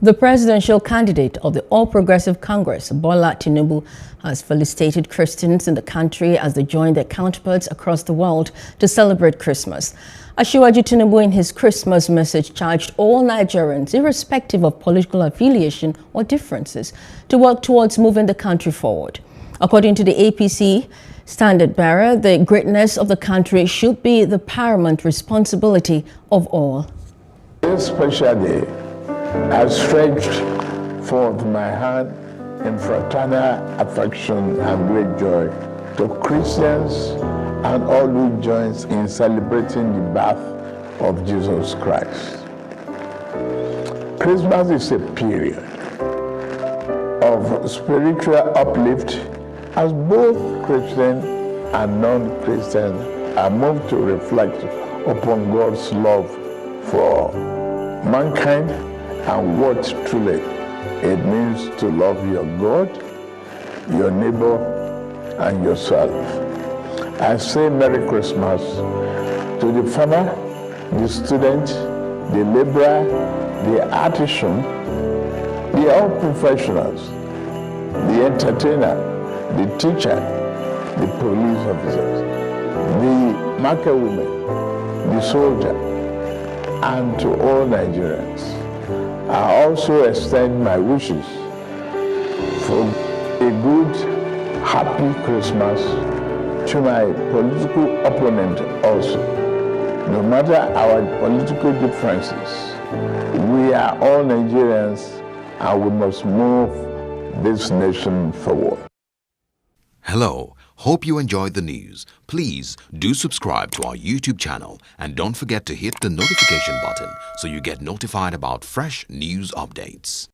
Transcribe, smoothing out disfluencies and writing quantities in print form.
The presidential candidate of the All Progressive Congress, Bola Tinubu, has felicitated Christians in the country as they join their counterparts across the world to celebrate Christmas. Asiwaju Tinubu, in his Christmas message, charged all Nigerians, irrespective of political affiliation or differences, to work towards moving the country forward. According to the APC standard bearer, the greatness of the country should be the paramount responsibility of all. This special day, I stretched forth my hand in fraternal affection and great joy to Christians and all who join in celebrating the birth of Jesus Christ. Christmas is a period of spiritual uplift as both Christian and non-Christian are moved to reflect upon God's love for mankind and what truly it means to love your God, your neighbor, and yourself. I say Merry Christmas to the farmer, the student, the laborer, the artisan, the all professionals, the entertainer, the teacher, the police officers, the market woman, the soldier, and to all Nigerians. I also extend my wishes for a good, happy Christmas to my political opponent also. No matter our political differences, we are all Nigerians and we must move this nation forward. Hello, hope you enjoyed the news. Please do subscribe to our YouTube channel and don't forget to hit the notification button so you get notified about fresh news updates.